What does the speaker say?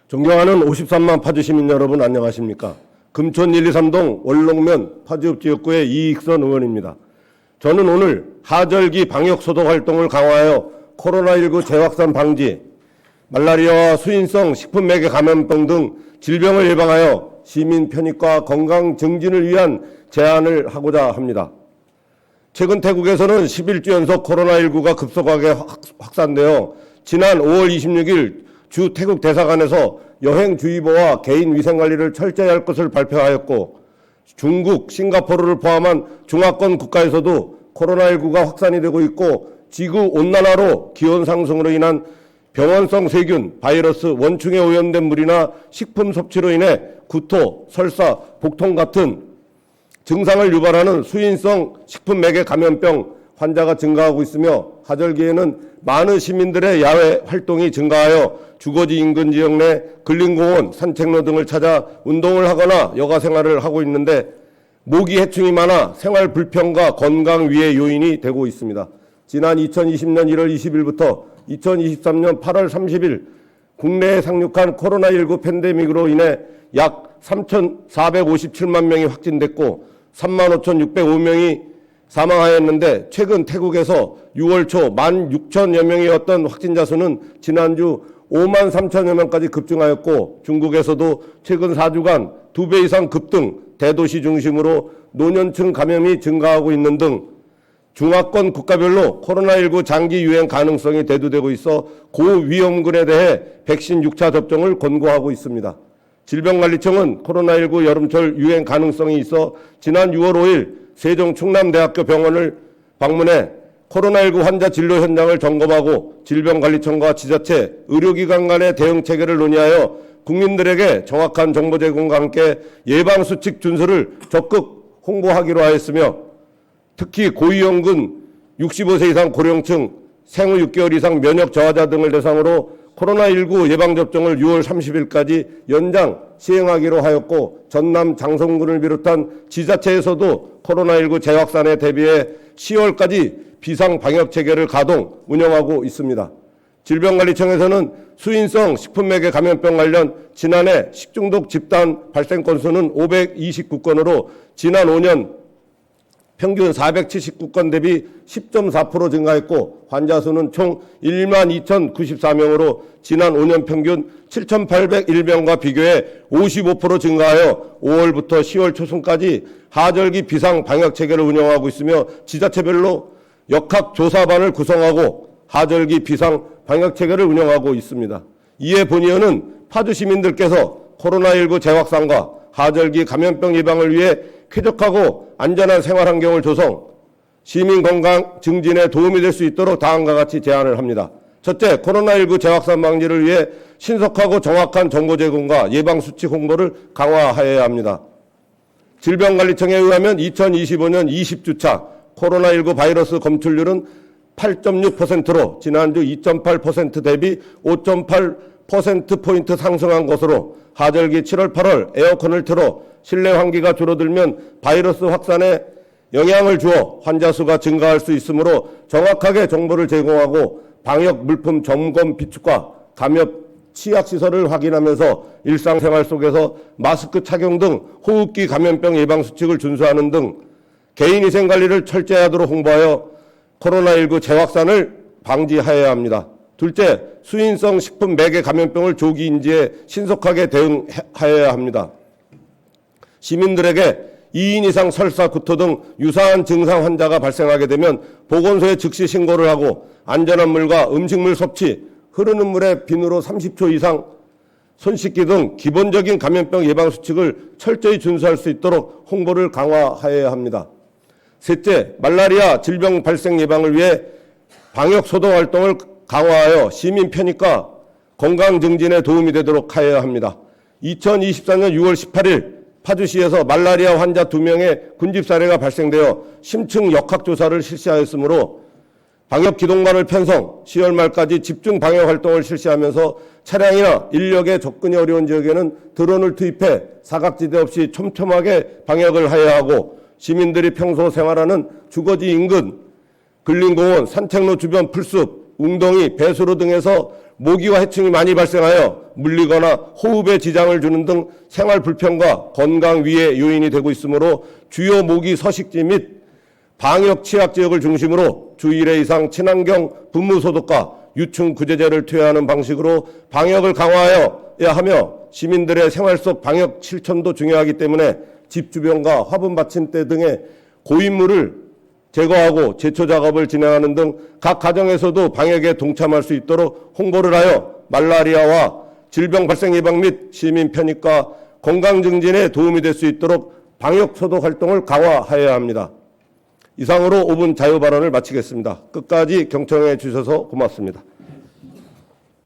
존경하는 53만 파주 시민 여러분 안녕하십니까? 금천 1, 2, 3동 원롱면 파주읍지역구의 이익선 의원입니다. 저는 오늘 하절기 방역 소독 활동을 강화하여 코로나19 재확산 방지, 말라리아와 수인성 식품 매개 감염병 등 질병을 예방하여 시민 편익과 건강 증진을 위한 제안을 하고자 합니다. 최근 태국에서는 11주 연속 코로나19가 급속하게 확산되어 지난 5월 26일 주 태국 대사관에서 여행주의보와 개인 위생관리를 철저히 할 것을 발표하였고, 중국, 싱가포르를 포함한 중화권 국가에서도 코로나19가 확산이 되고 있고, 지구온난화로 기온 상승으로 인한 병원성 세균, 바이러스, 원충에 오염된 물이나 식품 섭취로 인해 구토, 설사, 복통 같은 증상을 유발하는 수인성 식품 매개 감염병 환자가 증가하고 있으며, 하절기에는 많은 시민들의 야외 활동이 증가하여 주거지 인근 지역 내 근린공원, 산책로 등을 찾아 운동을 하거나 여가 생활을 하고 있는데, 모기 해충이 많아 생활 불편과 건강 위해 요인이 되고 있습니다. 지난 2020년 1월 20일부터 2023년 8월 30일 국내에 상륙한 코로나19 팬데믹으로 인해 약 3,457만 명이 확진됐고 35,605명이 사망하였는데, 최근 태국에서 6월 초 16,000여 명이었던 확진자 수는 지난주 53,000여 명까지 급증하였고, 중국에서도 최근 4주간 2배 이상 급등, 대도시 중심으로 노년층 감염이 증가하고 있는 등 중화권 국가별로 코로나19 장기 유행 가능성이 대두되고 있어 고위험군에 대해 백신 6차 접종을 권고하고 있습니다. 질병관리청은 코로나19 여름철 유행 가능성이 있어 지난 6월 5일 세종 충남대학교 병원을 방문해 코로나19 환자 진료 현장을 점검하고 질병관리청과 지자체, 의료기관 간의 대응 체계를 논의하여 국민들에게 정확한 정보 제공과 함께 예방수칙 준수를 적극 홍보하기로 하였으며, 특히 고위험군 65세 이상 고령층, 생후 6개월 이상 면역 저하자 등을 대상으로 코로나19 예방접종을 6월 30일까지 연장 시행하기로 하였고, 전남 장성군을 비롯한 지자체에서도 코로나19 재확산에 대비해 10월까지 비상방역체계를 가동, 운영하고 있습니다. 질병관리청에서는 수인성 식품매개 감염병 관련 지난해 식중독 집단 발생 건수는 529건으로 지난 5년 평균 479건 대비 10.4% 증가했고, 환자 수는 총 12,094명으로 지난 5년 평균 7,801명과 비교해 55% 증가하여 5월부터 10월 초순까지 하절기 비상 방역 체계를 운영하고 있으며, 지자체별로 역학조사반을 구성하고 하절기 비상 방역 체계를 운영하고 있습니다. 이에 본의원은 파주 시민들께서 코로나19 재확산과 하절기 감염병 예방을 위해 쾌적하고 안전한 생활 환경을 조성, 시민 건강 증진에 도움이 될 수 있도록 다음과 같이 제안을 합니다. 첫째, 코로나19 재확산 방지를 위해 신속하고 정확한 정보 제공과 예방수칙 홍보를 강화하여야 합니다. 질병관리청에 의하면 2025년 20주차 코로나19 바이러스 검출률은 8.6%로 지난주 2.8% 대비 5.8%포인트 상승한 것으로, 하절기 7월, 8월 에어컨을 틀어 실내 환기가 줄어들면 바이러스 확산에 영향을 주어 환자 수가 증가할 수 있으므로 정확하게 정보를 제공하고 방역 물품 점검 비축과 감염 취약시설을 확인하면서 일상생활 속에서 마스크 착용 등 호흡기 감염병 예방수칙을 준수하는 등 개인위생관리를 철저히 하도록 홍보하여 코로나19 재확산을 방지하여야 합니다. 둘째, 수인성 식품 매개 감염병을 조기 인지해 신속하게 대응하여야 합니다. 시민들에게 2인 이상 설사, 구토 등 유사한 증상 환자가 발생하게 되면 보건소에 즉시 신고를 하고, 안전한 물과 음식물 섭취, 흐르는 물에 비누로 30초 이상 손 씻기 등 기본적인 감염병 예방수칙을 철저히 준수할 수 있도록 홍보를 강화하여야 합니다. 셋째, 말라리아 질병 발생 예방을 위해 방역 소독 활동을 강화하여 시민 편익과 건강 증진에 도움이 되도록 하여야 합니다. 2024년 6월 18일 파주시에서 말라리아 환자 2명의 군집 사례가 발생되어 심층 역학조사를 실시하였으므로 방역기동반을 편성, 10월 말까지 집중 방역 활동을 실시하면서 차량이나 인력의 접근이 어려운 지역에는 드론을 투입해 사각지대 없이 촘촘하게 방역을 하여야 하고, 시민들이 평소 생활하는 주거지 인근, 근린공원, 산책로 주변 풀숲, 웅덩이, 배수로 등에서 모기와 해충이 많이 발생하여 물리거나 호흡에 지장을 주는 등 생활 불편과 건강 위해 요인이 되고 있으므로 주요 모기 서식지 및 방역 취약 지역을 중심으로 주 1회 이상 친환경 분무 소독과 유충 구제제를 투여하는 방식으로 방역을 강화하여야 하며 시민들의 생활 속 방역 실천도 중요하기 때문에 집 주변과 화분 받침대 등의 고인물을 제거하고 제초 작업을 진행하는 등 각 가정에서도 방역에 동참할 수 있도록 홍보를 하여 말라리아와 질병 발생 예방 및 시민 편익과 건강 증진에 도움이 될 수 있도록 방역 소독 활동을 강화하여야 합니다. 이상으로 5분 자유 발언을 마치겠습니다. 끝까지 경청해 주셔서 고맙습니다.